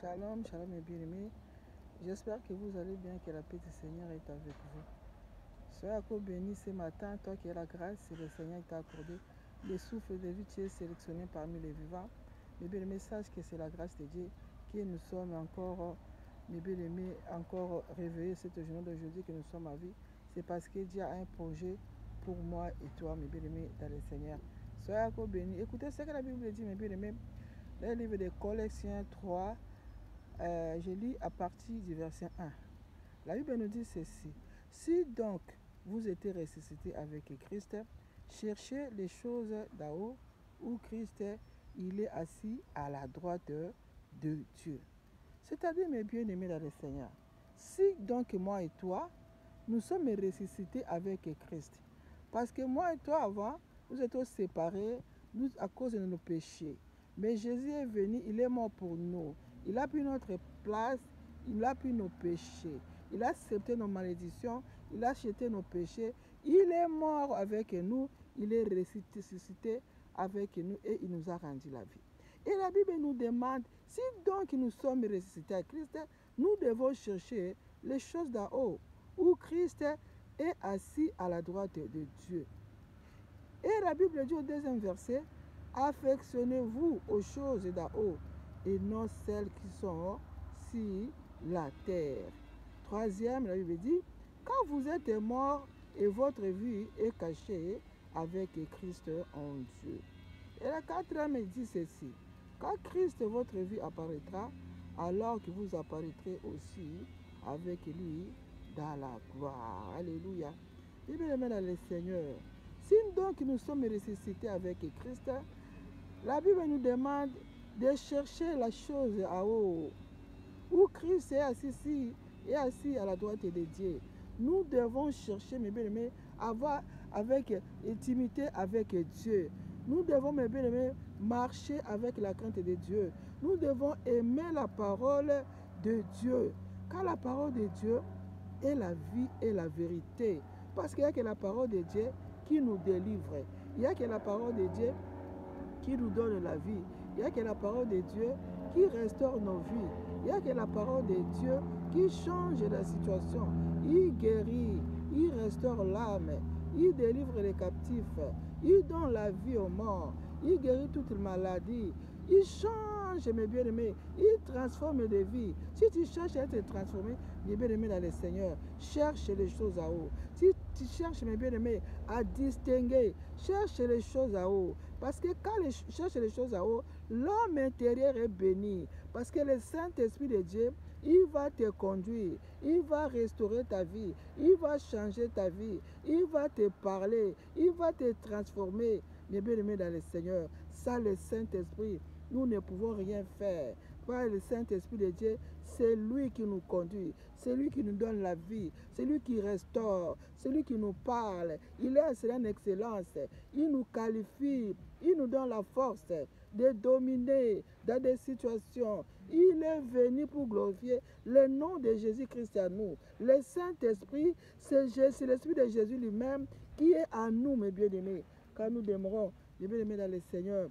Shalom, shalom mes bien-aimés. J'espère que vous allez bien, que la paix du Seigneur est avec vous. Sois encore béni ce matin, toi qui as la grâce et le Seigneur t'a accordé. Le souffle de vie, tu es sélectionné parmi les vivants. Mes bien-aimés, sache que c'est la grâce de Dieu que nous sommes encore, mes bien-aimés, encore réveillés cette journée d'aujourd'hui, que nous sommes à vie. C'est parce que Dieu a un projet pour moi et toi, mes bien-aimés, dans le Seigneur. Soyez encore bénis. Écoutez ce que la Bible dit, mes bien-aimés. Dans le livre de Colossiens 3, je lis à partir du verset 1. La Bible nous dit ceci. Si donc vous êtes ressuscités avec Christ, cherchez les choses d'en haut où Christ il est assis à la droite de Dieu. C'est-à-dire, mes bien-aimés dans le Seigneur, si donc moi et toi, nous sommes ressuscités avec Christ, parce que moi et toi avant, nous étions séparés à cause de nos péchés. Mais Jésus est venu, il est mort pour nous. Il a pris notre place, il a pris nos péchés. Il a accepté nos malédictions, il a acheté nos péchés. Il est mort avec nous, il est ressuscité avec nous et il nous a rendu la vie. Et la Bible nous demande, si donc nous sommes ressuscités à Christ, nous devons chercher les choses d'en haut, où Christ est assis à la droite de Dieu. Et la Bible dit au deuxième verset, affectionnez-vous aux choses d'en haut et non celles qui sont sur la terre. Troisième, la Bible dit, quand vous êtes mort et votre vie est cachée avec Christ en Dieu. Et la quatrième dit ceci, quand Christ votre vie apparaîtra, alors que vous apparaîtrez aussi avec lui dans la gloire. Alléluia. Bible dans le Seigneur. Si donc nous sommes ressuscités avec Christ, la Bible nous demande de chercher la chose à haut, où Christ est assis à la droite de Dieu. Nous devons chercher, mes bien-aimés, avoir avec intimité avec Dieu. Nous devons, mes bien-aimés, marcher avec la crainte de Dieu. Nous devons aimer la parole de Dieu. Car la parole de Dieu est la vie et la vérité. Parce qu'il n'y a que la parole de Dieu qui nous délivre. Il n'y a que la parole de Dieu qui nous donne la vie. Il n'y a que la parole de Dieu qui restaure nos vies. Il n'y a que la parole de Dieu qui change la situation. Il guérit, il restaure l'âme, il délivre les captifs, il donne la vie aux morts, il guérit toutes les maladies, il change, mes bien-aimés, il transforme des vies. Si tu cherches à être transformé, mes bien-aimés dans le Seigneur, cherche les choses à haut. Si tu cherches, mes bien-aimés, à distinguer, cherche les choses à haut. Parce que quand tu cherches les choses à haut, l'homme intérieur est béni. Parce que le Saint-Esprit de Dieu, il va te conduire, il va restaurer ta vie, il va changer ta vie, il va te parler, il va te transformer. Mes bien-aimés dans le Seigneur, ça le Saint-Esprit, nous ne pouvons rien faire. Par le Saint-Esprit de Dieu, c'est lui qui nous conduit, c'est lui qui nous donne la vie, c'est lui qui restaure, c'est lui qui nous parle. Il est en excellence, il nous qualifie, il nous donne la force de dominer dans des situations. Il est venu pour glorifier le nom de Jésus-Christ à nous. Le Saint-Esprit, c'est l'Esprit de Jésus lui-même qui est à nous, mes bien-aimés. Quand nous demeurons, mes bien-aimés, dans le Seigneur,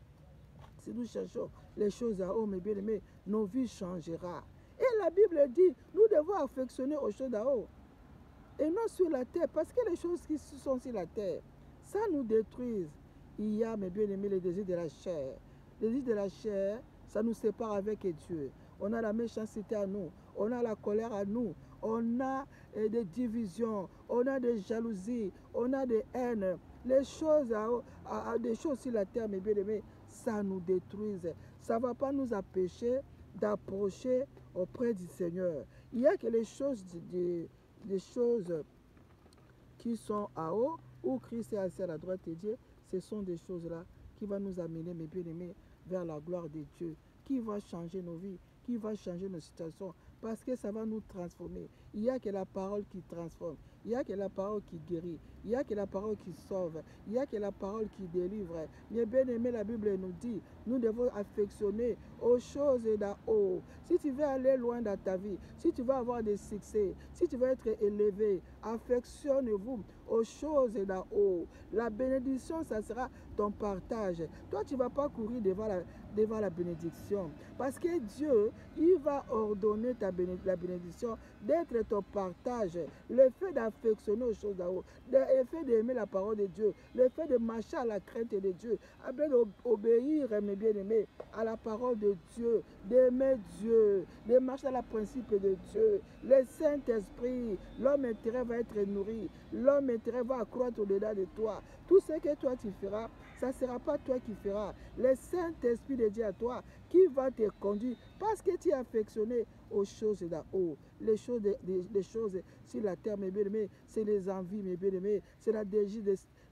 si nous cherchons les choses à haut, mes bien-aimés, nos vies changeront. Et la Bible dit, nous devons affectionner aux choses d'en haut et non sur la terre, parce que les choses qui sont sur la terre, ça nous détruise. Il y a, mes bien-aimés, les désirs de la chair. Les désirs de la chair, ça nous sépare avec Dieu. On a la méchanceté à nous, on a la colère à nous, on a des divisions, on a des jalousies, on a des haines. Les choses, des choses sur la terre, mes bien-aimés, ça nous détruise. Ça ne va pas nous empêcher d'approcher auprès du Seigneur. Il y a que les choses des choses qui sont à haut, où Christ est assis à la droite de Dieu, ce sont des choses-là qui vont nous amener, mes bien-aimés, vers la gloire de Dieu, qui va changer nos vies, qui va changer nos situations, parce que ça va nous transformer. Il n'y a que la parole qui transforme. Il n'y a que la parole qui guérit. Il n'y a que la parole qui sauve. Il n'y a que la parole qui délivre. Mes bien-aimés, la Bible nous dit, nous devons affectionner aux choses d'en haut. Si tu veux aller loin dans ta vie, si tu veux avoir des succès, si tu veux être élevé, affectionne-vous aux choses d'en haut. La bénédiction, ça sera ton partage. Toi, tu ne vas pas courir devant la bénédiction. Parce que Dieu, il va ordonner la bénédiction d'être ton partage. Le fait d'affectionner aux choses d'en haut, le fait d'aimer la parole de Dieu, le fait de marcher à la crainte de Dieu, d'obéir, mes bien-aimés, à la parole de Dieu, d'aimer Dieu, de marcher dans le principe de Dieu. Le Saint-Esprit, l'homme intérieur va être nourri, l'homme intérieur va accroître au-delà de toi. Tout ce que toi tu feras, ça ne sera pas toi qui feras. Le Saint-Esprit de Dieu à toi qui va te conduire parce que tu es affectionné aux choses d'en haut. Les choses sur la terre, mes bien-aimés, c'est les envies, mes bien-aimés, c'est la désir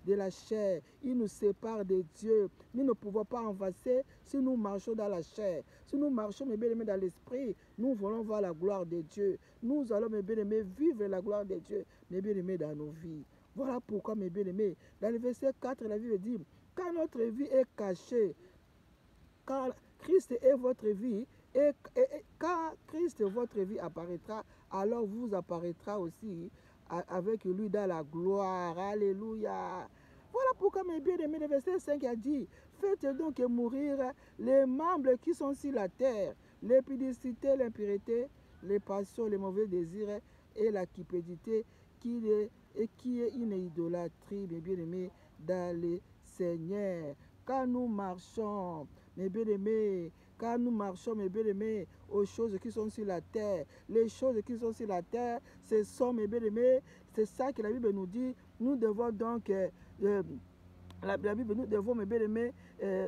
de la chair. Il nous sépare de Dieu. Nous ne pouvons pas avancer si nous marchons dans la chair. Si nous marchons, mes bien-aimés, dans l'esprit, nous voulons voir la gloire de Dieu. Nous allons, mes bien-aimés, vivre la gloire de Dieu, mes bien-aimés, dans nos vies. Voilà pourquoi, mes bien-aimés, dans le verset 4, la Bible dit, quand notre vie est cachée, car Christ est votre vie, et quand Christ votre vie apparaîtra, alors vous apparaîtra aussi avec lui dans la gloire. Alléluia. Voilà pourquoi, mes bien-aimés, le verset 5 a dit, faites donc mourir les membres qui sont sur la terre, l'impudicité, l'impureté, les passions, les mauvais désirs et la cupidité qui est une idolâtrie, mes bien-aimés, dans le Seigneur. Quand nous marchons, mes bien-aimés, quand nous marchons, mes bien-aimés, aux choses qui sont sur la terre, les choses qui sont sur la terre, ce sont, mes bien-aimés, c'est ça que la Bible nous dit. Nous devons donc, la Bible, nous devons, mes bien-aimés,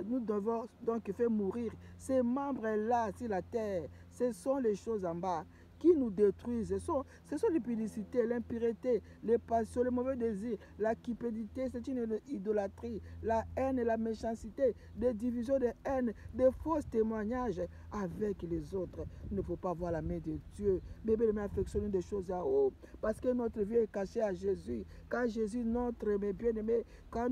nous devons donc faire mourir ces membres-là sur la terre. Ce sont les choses en bas qui nous détruisent. Ce sont l'impureté, l'impureté, les passions, les mauvais désirs, la cupidité, c'est une idolâtrie, la haine et la méchanceté, des divisions de haine, des faux témoignages avec les autres. Il ne faut pas voir la main de Dieu. Mais bien, affectionner des choses à haut. Parce que notre vie est cachée à Jésus. Quand Jésus, notre bien-aimé, quand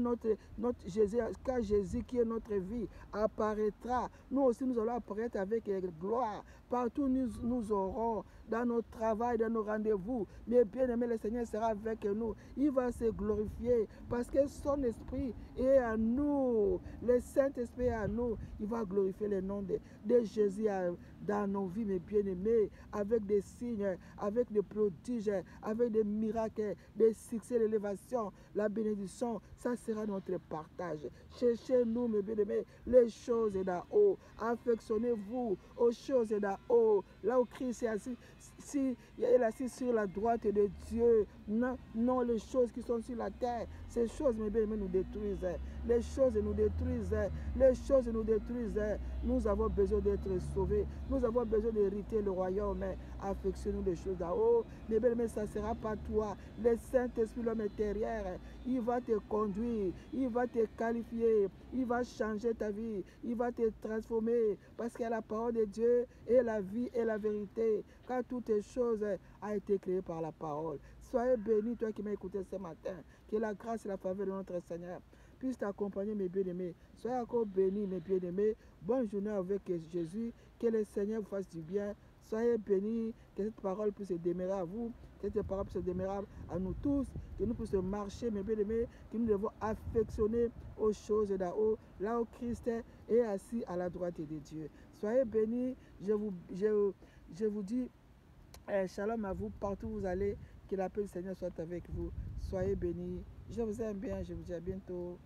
Jésus qui est notre vie apparaîtra, nous aussi nous allons apparaître avec gloire. Partout nous aurons, dans nos travail, dans nos rendez-vous, mais bien aimé, le Seigneur sera avec nous. Il va se glorifier parce que son esprit est à nous. Le Saint-Esprit est à nous. Il va glorifier le nom de Jésus dans nos vies, mes bien-aimés, avec des signes, avec des prodiges, avec des miracles, des succès, l'élévation, la bénédiction. Ça sera notre partage. Cherchez-nous, mes bien-aimés, les choses d'en haut. Affectionnez-vous aux choses d'en haut. Là où Christ est assis, si il est assis sur la droite de Dieu, non les choses qui sont sur la terre. Ces choses, mes bien-aimés, nous détruisent. Les choses nous détruisent. Les choses nous détruisent. Nous avons besoin d'être sauvés. Nous avons besoin d'hériter le royaume. Affectionnez-nous les choses d'en haut. Mes bien-aimés, ça ne sera pas toi. Le Saint-Esprit, l'homme intérieur, il va te conduire. Il va te qualifier. Il va changer ta vie. Il va te transformer. Parce que la parole de Dieu est la vie et la vérité. Car toutes les choses ont été créées par la parole. Soyez bénis, toi qui m'as écouté ce matin. Que la grâce et la faveur de notre Seigneur puissent t'accompagner, mes bien-aimés. Soyez encore bénis, mes bien-aimés. Bonne journée avec Jésus. Que le Seigneur vous fasse du bien. Soyez bénis. Que cette parole puisse demeurer à vous. Que cette parole puisse demeurer à nous tous. Que nous puissions marcher, mes bien-aimés. Que nous devons affectionner aux choses d'en haut. Là où Christ est assis à la droite de Dieu. Soyez bénis. Je vous dis shalom à vous partout où vous allez. Que la paix du Seigneur soit avec vous. Soyez bénis. Je vous aime bien. Je vous dis à bientôt.